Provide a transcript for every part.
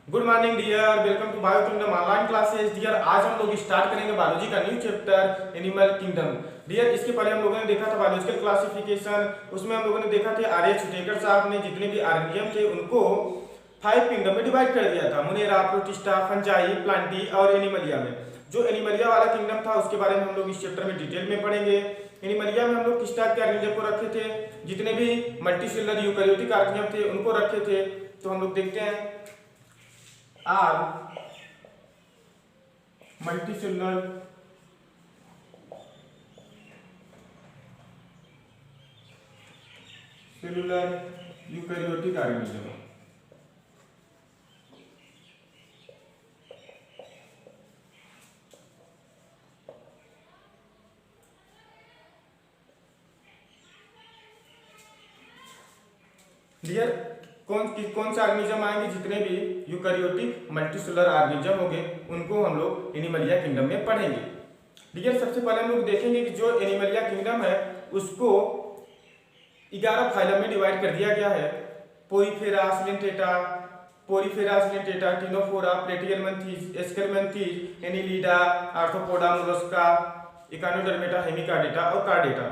Good morning dear, welcome to bio kingdom online classes. Dear, आज हम लोग start करेंगे बायोलॉजी का new chapter animal kingdom. Dear, इसके पहले हम लोगों ने देखा था बायोलॉजिकल क्लासिफिकेशन। उसमें हम लोगों ने देखा था आर्य छुटेकर साहब ने जितने भी ऑर्गेनिज्म थे उनको 5 किंगडम में डिवाइड कर दिया था, मुनेरा, प्रोटिस्टा, फंजाई, प्लांटी और एनिमलिया में। जो एनिमलिया वाला किंगडम था उसके बारे में हम लोग इस चैप्टर में डिटेल में पढ़ेंगे। एनिमलिया में हम लोग किस टाइप के ऑर्गेनिज्म को रखे थे, जितने भी मल्टीसेलुलर यूकेरियोटिक ऑर्गेनिज्म थे उनको रखे थे। तो हम लोग देखते हैं are multicellular cellular eukaryotic organism. Dear, कौन से ऑर्गेनिज्म आएंगे, जितने भी यूकेरियोटिक मल्टीसेलुलर ऑर्गेनिज्म होंगे उनको हम लोग एनिमलिया किंगडम में पढ़ेंगे। डियर, सबसे पहले हम लोग देखेंगे कि जो एनिमलिया किंगडम है उसको 11 फाइलम में डिवाइड कर दिया गया है। Porifera, Coelenterata, Porifera, Coelenterata, Ctenophora, Platyhelminthes, Aschelminthes, Annelida, Arthropoda, Mollusca, Echinodermata, Hemichordata और कार्डेटा।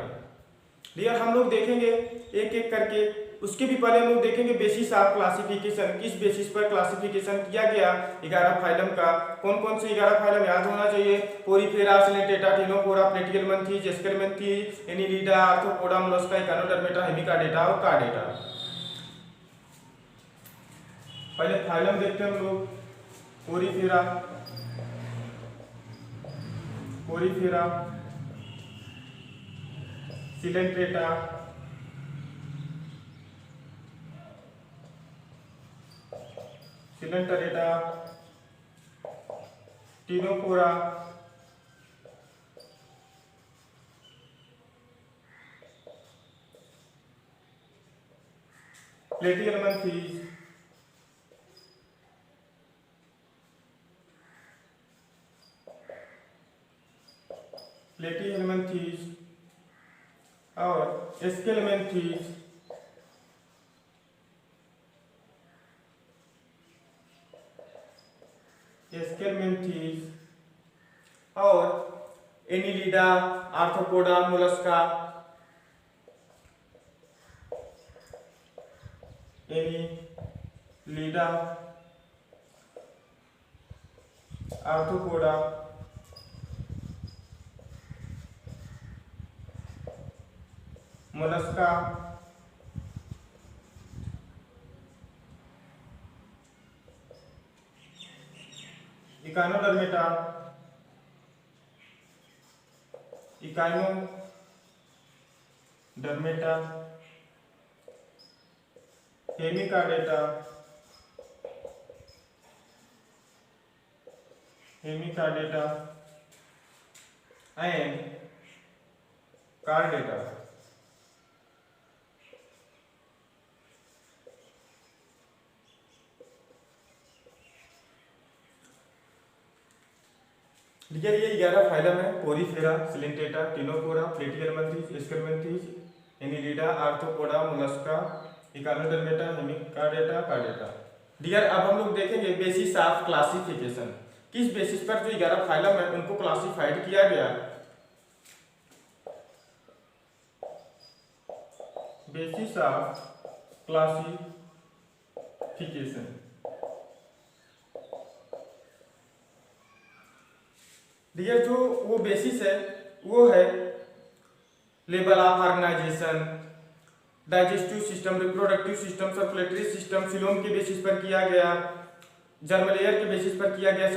डियर, हम लोग देखेंगे एक एक करके। उसके भी पहले हम लोग देखेंगे बेसिस ऑफ क्लासिफिकेशन, किस बेसिस पर क्लासिफिकेशन किया गया 11 फाइलम का। कौन कौन से 11 फाइलम याद होना चाहिए? Porifera, Coelenterata, Ctenophora, Platyhelminthes, Aschelminthes, Annelida, Arthropoda, Mollusca, Echinodermata, Hemichordata और कार्डेटा। पहले फाइलम देखते हैं हम लोग। Porifera, Porifera, Coelenterata, Coelenterata, Ctenophora, Platyhelminthes, Platyhelminthes और एस्केलमिन्थीज, एस्केलमिन्थीज और Annelida, Arthropoda, Mollusca, Annelida, Arthropoda, Mollusca, Echinodermata, Echinodermata, Hemichordata, Hemichordata and Chordata. Dear, ये 11 phylum है। Porifera, Coelenterata, Ctenophora, Platyhelminthes, Aschelminthes, Annelida, Arthropoda, Mollusca, Echinodermata, Hemichordata, Chordata. Dear, अब हम लोग देखेंगे basis of classification, किस basis पर जो 11 फाइलम है उनको क्लासिफाइड किया गया। Basis of classification. डियर, जो वो बेसिस है वो है level of organisation, digestive system, reproductive system, circulatory system, फिलोम के बेसिस पर किया गया, जर्म लेयर के बेसिस पर किया गया,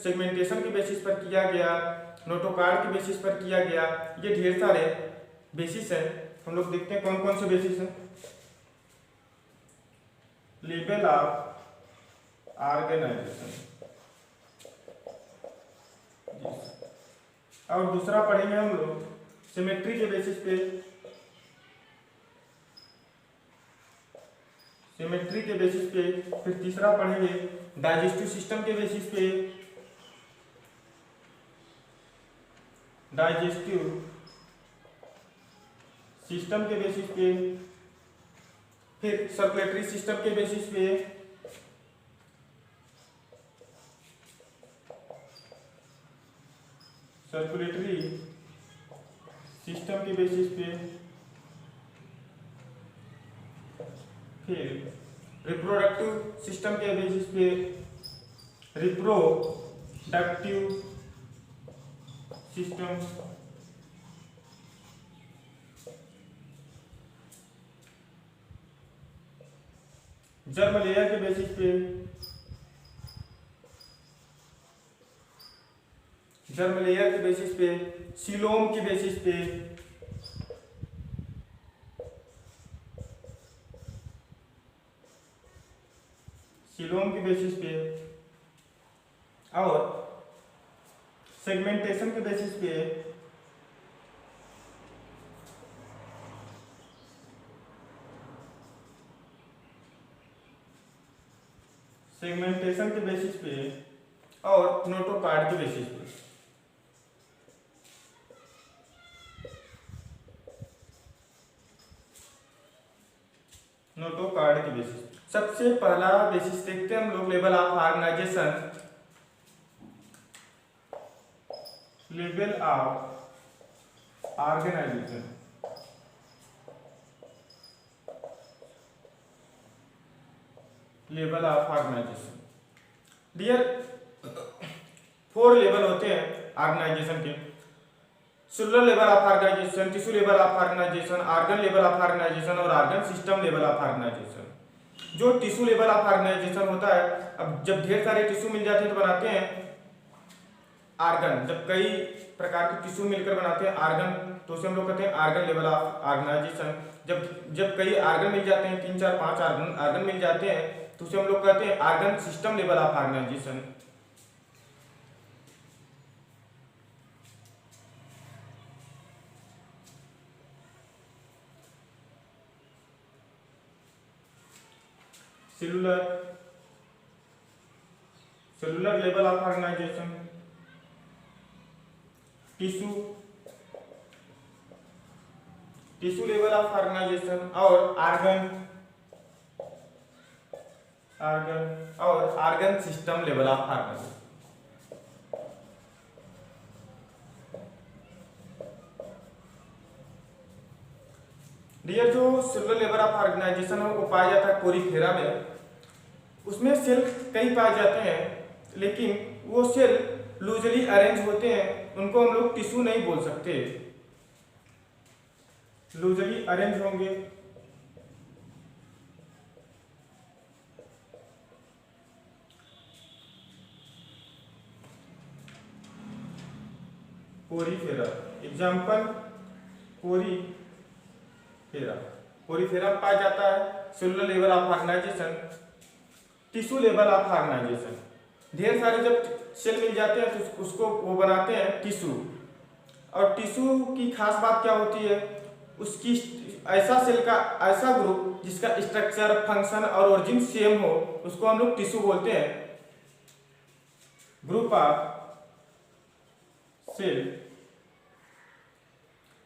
सेगमेंटेशन के बेसिस पर किया गया, नोटोकार्ड के बेसिस पर किया गया। ये ढेर सारे बेसिस है। हम लोग देखते हैं कौन कौन से बेसिस है। लेवल ऑफ ऑर्गेनाइजेशन और दूसरा पढ़ेंगे हम लोग सिमेट्री के बेसिस पे, सिमेट्री के बेसिस पे। फिर तीसरा पढ़ेंगे डाइजेस्टिव सिस्टम के बेसिस पे, डाइजेस्टिव सिस्टम के बेसिस पे, फिर सर्कुलेटरी सिस्टम के बेसिस पे, सर्कुलेटरी सिस्टम के बेसिस पे, फिर रिप्रोडक्टिव सिस्टम के बेसिस पे, रिप्रोडक्टिव सिस्टम, जर्म लेयर के बेसिस पे, जर्म लेयर के बेसिस पे, सीलोम के बेसिस पे, सीलोम के बेसिस पे, और सेगमेंटेशन के बेसिस पे, सेगमेंटेशन के बेसिस पे, और नोटोकार्ड के बेसिस पे। नोटोकार्ड के बेसिस, सबसे पहला बेसिस देखते हैं हम लोग, level of organisation. Level of organisation, level of organisation. Dear, 4 level होते हैं ऑर्गेनाइजेशन के। Cellular level of organisation, tissue level of organisation, organ level of organisation और organ system level of organisation. जो टिश्यू लेवल ऑफ ऑर्गेनाइजेशन होता है, अब जब ढेर सारे टिश्यू मिल जाते हैं तो बनाते हैं ऑर्गन। जब कई प्रकार के टिश्यू मिलकर बनाते हैं ऑर्गन, तो उसे हम लोग कहते हैं ऑर्गन लेवल ऑफ ऑर्गेनाइजेशन। जब कई ऑर्गन मिल जाते हैं, 3, 4, 5 ऑर्गन मिल जाते हैं, तो उसे हम लोग कहते हैं organ system level of organisation. Cellular level of organisation, tissue level of organisation, और organ system level of organisation. Dear, जो सेलुलर लेवल ऑफ ऑर्गेनाइजेशन है वो पाया जाता है कोरीफेरा में। उसमें सेल कई पाए जाते हैं, लेकिन वो सेल लूजली अरेंज होते हैं, उनको हम लोग टिश्यू नहीं बोल सकते। लूजली अरेंज होंगे, कोरीफेरा। एग्जाम्पल कोरीफेरा पाया जाता है cellular level of organisation. Tissue level of organization, ढेर सारे जब सेल मिल जाते हैं तो उसको वो बनाते हैं टिश्यू। और टिश्यू की खास बात क्या होती है, उसकी ऐसा सेल का ऐसा ग्रुप जिसका स्ट्रक्चर, फंक्शन और ओरिजिन सेम हो, उसको हम लोग टिश्यू बोलते हैं। ग्रुप ऑफ सेल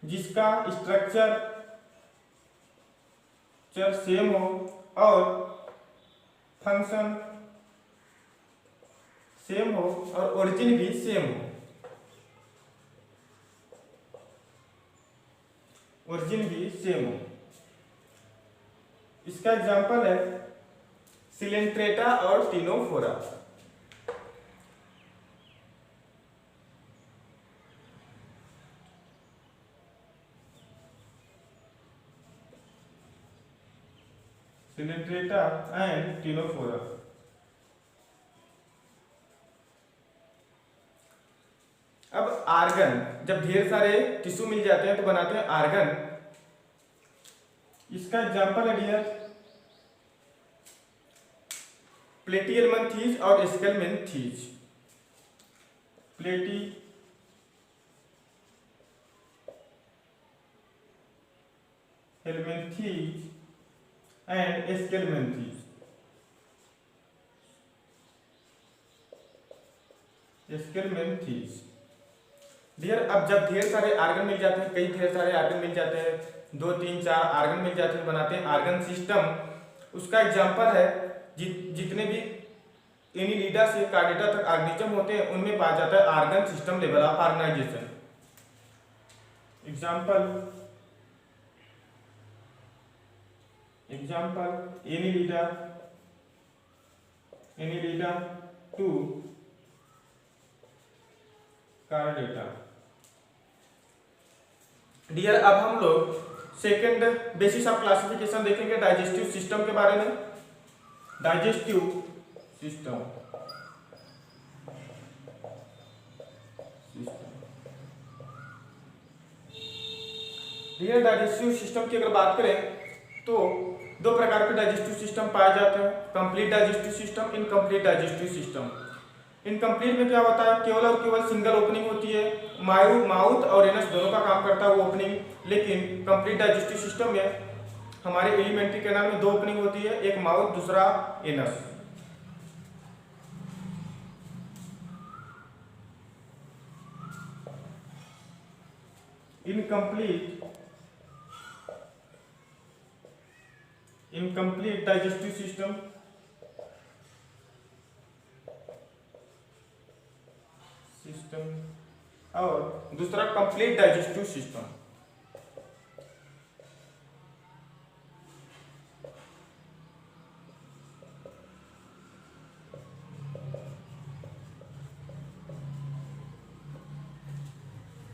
जिसका स्ट्रक्चर सेम हो और फंक्शन सेम हो और ओरिजिन भी सेम हो। ओरिजिन भी सेम हो। इसका एग्जांपल है सिलेंट्रेटा और टिनोफोरा। Coelenterata and Ctenophora. अब आर्गन, जब ढेर सारे टिश्यू मिल जाते हैं तो बनाते हैं आर्गन। इसका एग्जांपल है डियर प्लेटिहेल्मिन्थेस और स्केल्मिन्थेस। प्लेटिहेल्मिन्थेस एंड स्केल्मिन्थेस। स्केल्मिन्थेस डियर, अब जब ढेर सारे आर्गन मिल जाते हैं, कई ढेर सारे आर्गन मिल जाते हैं, 2, 3, 4 आर्गन मिल जाते हैं, बनाते हैं आर्गन सिस्टम। उसका एग्जांपल है जितने भी एनिलिडा से कार्डेटा तक ऑर्गेनिज्म होते हैं, उनमें पाया जाता है organ system level of organization. Example annelida to chordata. Dear, अब हम लोग सेकेंड बेसिस ऑफ क्लासिफिकेशन देखेंगे डाइजेस्टिव सिस्टम के बारे में। Digestive system dear, digestive system की अगर बात करें तो दो प्रकार के डाइजेस्टिव सिस्टम पाए जाते हैं, complete digestive system, incomplete digestive system. Incomplete में क्या होता है, केवल और केवल सिंगल ओपनिंग होती है, माउथ और एनस दोनों का काम करता है वो ओपनिंग। लेकिन कंप्लीट डाइजेस्टिव सिस्टम में हमारे एलिमेंट्री कैनाल में दो ओपनिंग होती है, एक माउथ दूसरा एनस। इनकम्प्लीट डाइजेस्टिव सिस्टम और दूसरा complete digestive system.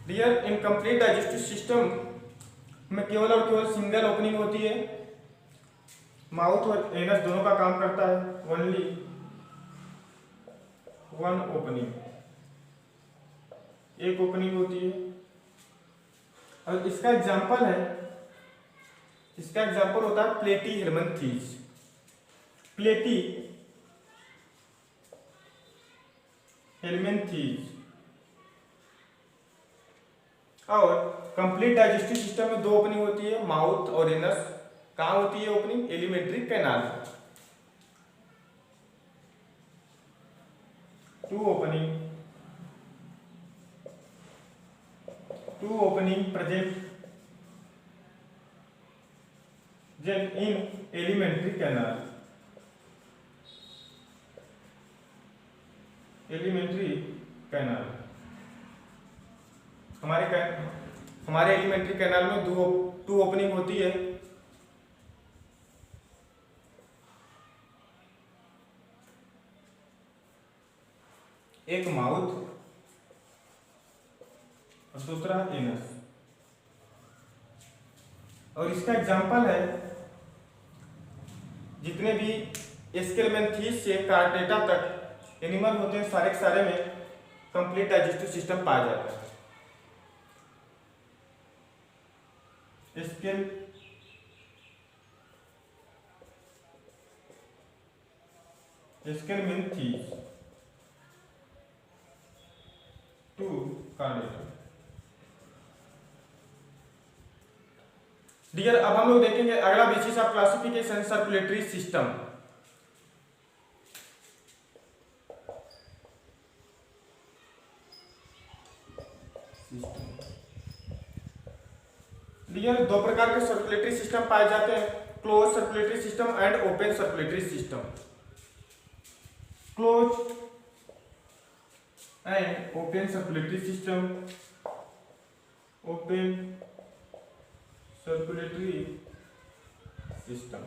Dear, incomplete digestive system में केवल और केवल सिंगल ओपनिंग होती है, माउथ और एनस दोनों का काम करता है, ओनली वन ओपनिंग, एक ओपनिंग होती है। और इसका एग्जांपल होता है प्लेटी हेलमिंथेस। प्लेटी हेलमिंथेस। और कंप्लीट डाइजेस्टिव सिस्टम में दो ओपनिंग होती है, माउथ और एनस। कहाँ होती है opening? Alimentary canal. Two opening present in alimentary canal. हमारे एलिमेंट्री कैनाल में टू ओपनिंग होती है, एक माउथ और दूसरा एनस। और इसका एग्जांपल है जितने भी एस्केलमेंथीस से कार्डेटा तक एनिमल होते हैं, सारे के सारे में कंप्लीट डाइजेस्टिव सिस्टम पाया जाता है। Aschelminthes to chordata. डियर, अब हम लोग देखेंगे अगला basis of classification circulatory system. Dear, दो प्रकार के सर्कुलेटरी सिस्टम पाए जाते हैं, closed circulatory system and open circulatory system. Closed and open circulatory system. Open circulatory system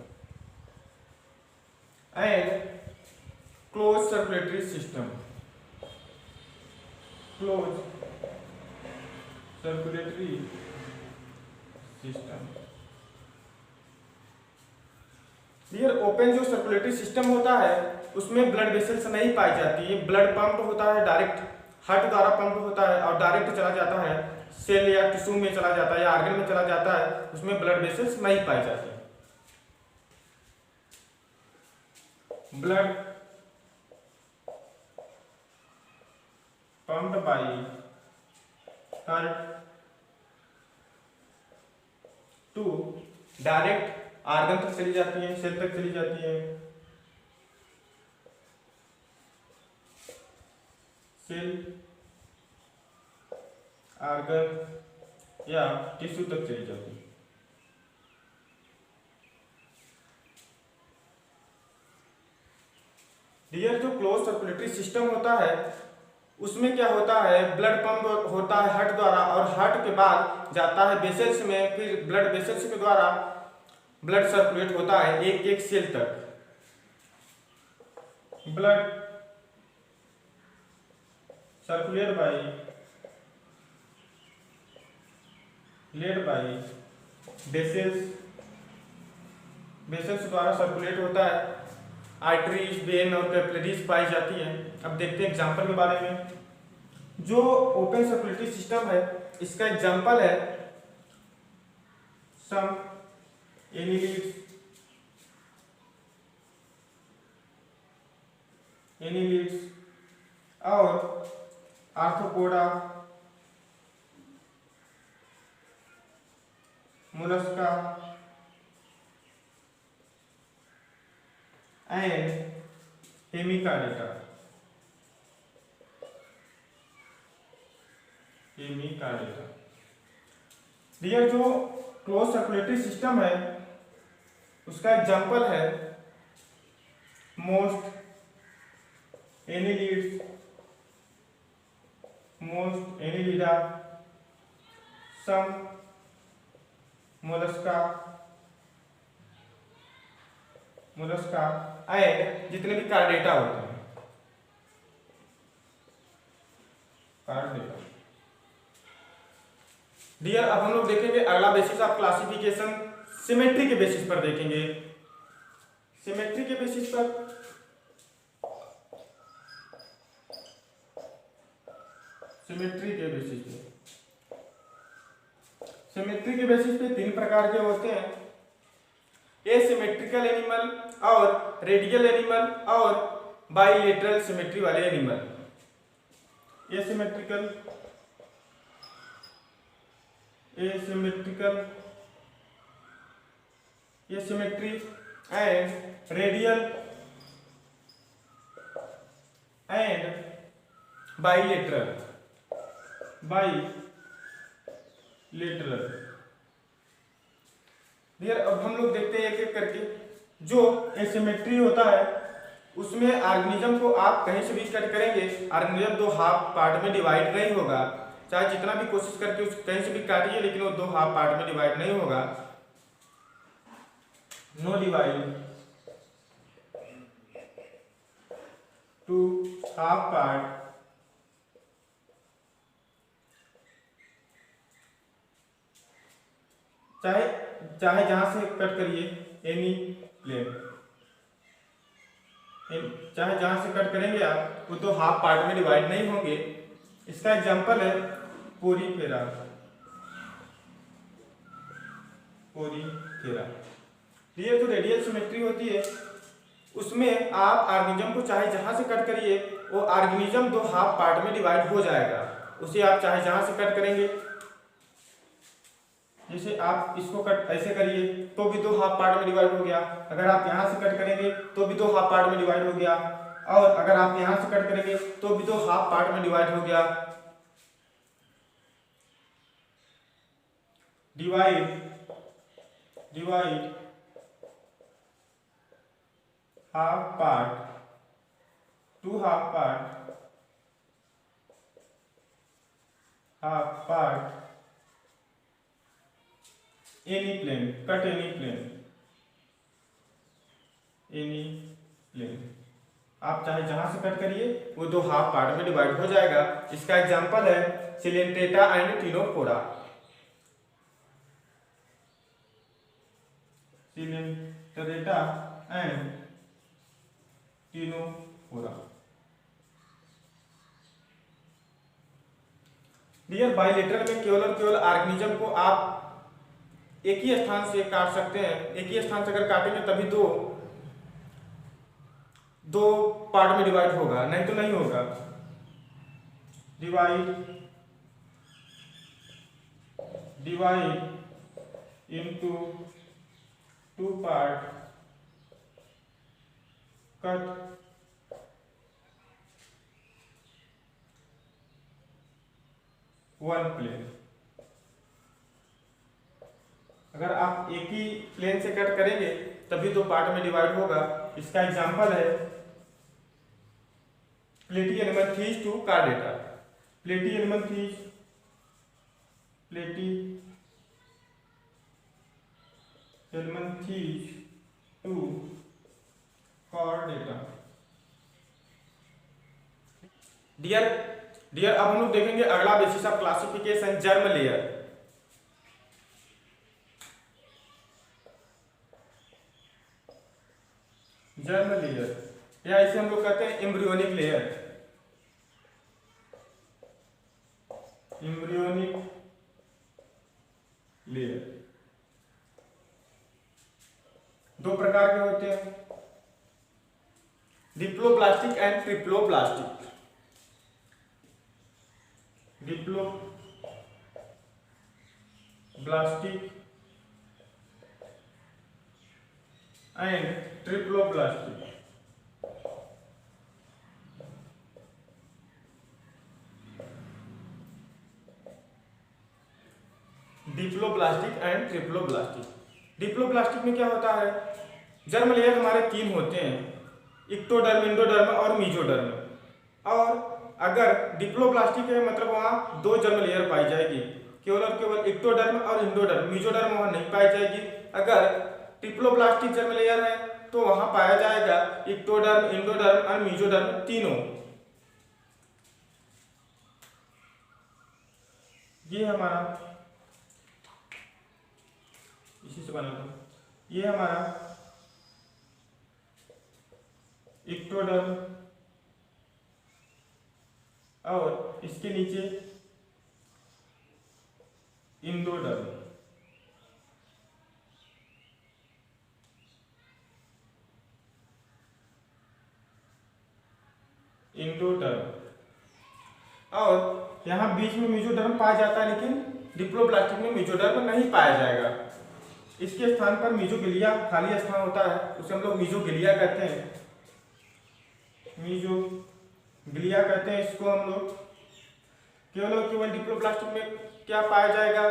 and closed circulatory system. Closed circulatory system. Dear, open जो circulatory system होता है उसमें ब्लड वेसल्स नहीं पाई जाती है, ब्लड पंप होता है, डायरेक्ट हार्ट द्वारा पंप होता है और डायरेक्ट चला जाता है, सेल या टिश्यू में चला जाता है या आर्गन में चला जाता है, उसमें ब्लड वेसल्स नहीं पाई जाती। Blood pumped by heart to direct organ तक चली जाती है, सेल तक चली जाती है, सेल, आर्गन या टिश्यू तक चली जाती है। डियर जो क्लोज सर्कुलेटरी सिस्टम होता है उसमें क्या होता है, ब्लड पंप होता है हार्ट द्वारा, और हार्ट के बाद जाता है वेसल्स में, फिर ब्लड वेसल्स के द्वारा ब्लड सर्कुलेट होता है एक एक सेल तक। Blood circulate by vessels, vessels द्वारा सर्कुलेट होता है, आर्टरीज, वेन और कैपिलरीज पाई जाती हैं। अब देखते हैं एग्जांपल के बारे में। जो ओपन सर्कुलेटरी सिस्टम है इसका एग्जांपल है सम एनिलिड्स और arthropoda, mollusca and hemichordata. Dear जो क्लोज सर्कुलेटरी सिस्टम है उसका एग्जांपल है most annelida, some mollusca and जितने भी कार्डेटा होते हैं, कार्डेटा। डियर अब हम लोग देखेंगे अगला बेसिस ऑफ क्लासिफिकेशन, सिमेट्री के बेसिस पर देखेंगे। सिमेट्री के बेसिस पर सिमेट्री के बेसिस पे तीन प्रकार के होते हैं, एसिमेट्रिकल एनिमल और रेडियल एनिमल और बाइलेटरल सिमेट्री वाले animal. Asymmetrical asymmetry and radial and bilateral dear अब हम लोग देखते हैं एक एक करके। जो एसिमेट्री होता है उसमें ऑर्गेनिज्म को आप कहीं से भी कट करेंगे, ऑर्गेनिज्म दो हाफ पार्ट में डिवाइड नहीं होगा, चाहे जितना भी कोशिश करके उस कहीं से भी काटिए लेकिन वो दो हाफ पार्ट में डिवाइड नहीं होगा। No divide to half part चाहे जहां से कट करिए एनी प्लेन, चाहे जहां से कट करेंगे आप वो तो हाफ पार्ट में डिवाइड नहीं होंगे। इसका एग्जांपल है पोरीफेरा। ये जो रेडियल सिमेट्री होती है उसमें आप ऑर्गेनिज्म को चाहे जहां से कट करिए वो ऑर्गेनिज्म दो हाफ पार्ट में डिवाइड हो जाएगा। उसे आप चाहे जहां से कट करेंगे, जैसे आप इसको कट ऐसे करिए तो भी दो हाफ पार्ट में डिवाइड हो गया, अगर आप यहाँ से कट करेंगे तो भी दो हाफ पार्ट में डिवाइड हो गया, और अगर आप यहाँ से कट करेंगे तो भी दो हाफ पार्ट में डिवाइड हो गया। Divide half part to half part any plane, cut any plane आप चाहे जहां से कट करिए वो दो हाफ पार्ट में डिवाइड हो जाएगा। इसका एग्जांपल है coelenterata and ctenophora. Coelenterata and ctenophora. Dear bilateral में केवल और केवल ऑर्गेनिज्म को आप एक ही स्थान से काट सकते हैं। एक ही स्थान से अगर काटेंगे तभी दो पार्ट में डिवाइड होगा, नहीं तो नहीं होगा। Divide into two part, cut one plane. अगर आप एक ही प्लेन से कट करेंगे तभी दो पार्ट में डिवाइड होगा। इसका एग्जांपल है Platyhelminthes to Chordata, Platyhelminthes to chordata. Dear dear अब हम लोग देखेंगे अगला basis of classification, germ layer. Germ layer या इसे हम लोग कहते हैं एम्ब्रियोनिक लेयर, एम्ब्रियोनिक लेयर। दो प्रकार के होते हैं, diploblastic and triploblastic. Diploblastic and triploblastic. Diploblastic and triploblastic. Diploblastic में क्या होता है, जर्म लेयर हमारे तीन होते हैं, इक्टोडर्म, इंडोडर्म और मीजोडर्म। और अगर डिप्लोब्लास्टिक है मतलब वहाँ दो जर्म लेयर पाई जाएगी, केवल और केवल इक्टोडर्म और इंडोडर्म, मीजोडर्म वहाँ नहीं पाई जाएगी। अगर ट्रिप्लोब्लास्टिक जर्म लेयर है तो वहाँ पाया जाएगा इक्टोडर्म, इंडोडर्म और मीजोडर्म तीनों। ये हमारा, इसी से बना दो, ये हमारा इक्टोडर्म और इसके नीचे इंडोडर्म। इंडोडर्म और यहाँ बीच में मीजोडर्म पाया जाता है, लेकिन डिप्लोब्लास्टिक में मीजोडर्म नहीं पाया जाएगा। इसके स्थान पर मीजोगिलिया खाली स्थान होता है, उसे हम लोग मीजोगिलिया कहते हैं, मीजोगिलिया कहते हैं इसको हम लोग। केवल और केवल डिप्लोब्लास्टिक में क्या पाया जाएगा,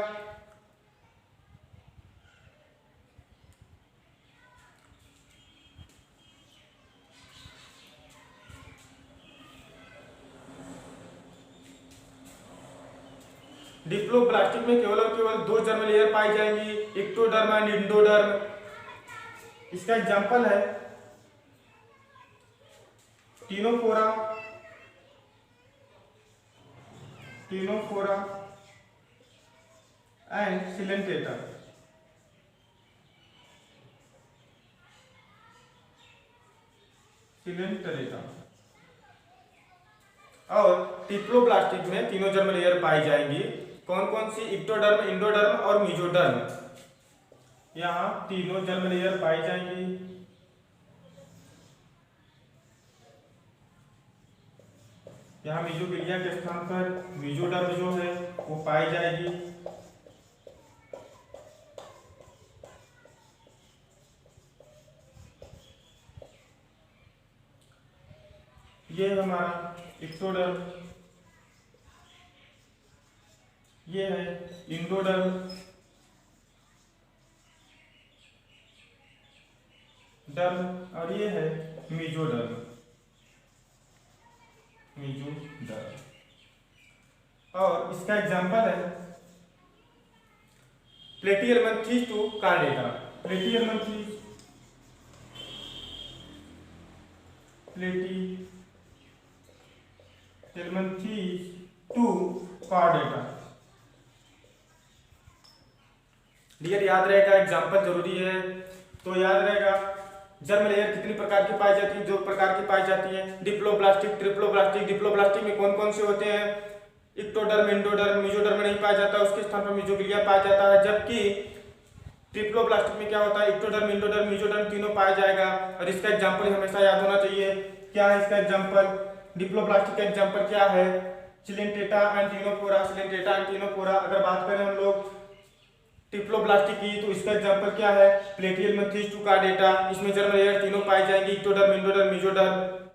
डिप्लोब्लास्टिक में केवल और केवल दो जर्म लेयर पाई जाएंगी, इक्टोडर्म एंड इंडोडर्म। इसका एग्जांपल है Ctenophora, Ctenophora and Coelenterata. Coelenterata और डिप्लोब्लास्टिक में तीनों जर्म लेयर पाई जाएंगी। कौन कौन सी, इक्टोडर्म, इंडोडर्म और मीजोडर्म। यहाँ तीनों जर्म लेयर पाई जाएंगी। यहाँ मीजोगिलिया के स्थान पर मीजोडर्म जो है वो पाई जाएगी। ये हमारा इक्टोडर्म, ये है इंडोडर्म, डर्म और ये है मीजोडर्म, मीजोडर्म। और इसका एग्जांपल है Platyhelminthes to Chordata, Platyhelminthes to chordata. Dear याद रहेगा, एग्जांपल जरूरी है तो याद रहेगा। जर्म लेयर कितनी प्रकार की पाई जाती है, दो प्रकार की पाई जाती है, डिप्लोब्लास्टिक, ट्रिप्लोब्लास्टिक। डिप्लोब्लास्टिक में कौन कौन से होते हैं, इक्टोडर्म, इंडोडर्म, मीजोडर्म में नहीं पाया जाता, उसके स्थान पर मीजोगिलिया पाया जाता है। जबकि ट्रिप्लोब्लास्टिक में क्या होता है, इक्टोडर्म, इंडोडर्म, मीजोडर्म तीनों पाया जाएगा। और इसका एग्जाम्पल हमेशा याद होना चाहिए। क्या है इसका एग्जाम्पल, डिप्लोब्लास्टिक का एग्जाम्पल क्या है, coelenterata and ctenophora, coelenterata and Ctenophora. अगर बात करें हम लोग ट्रिप्लोब्लास्टिक की तो इसका एग्जांपल क्या है, प्लेटिहेल्मिन्थेस टू कार्डेटा। इसमें जर्म लेयर तीनों पाई जाएंगी, इक्टोडर्म, इंडोडर्म, मीजोडर्म।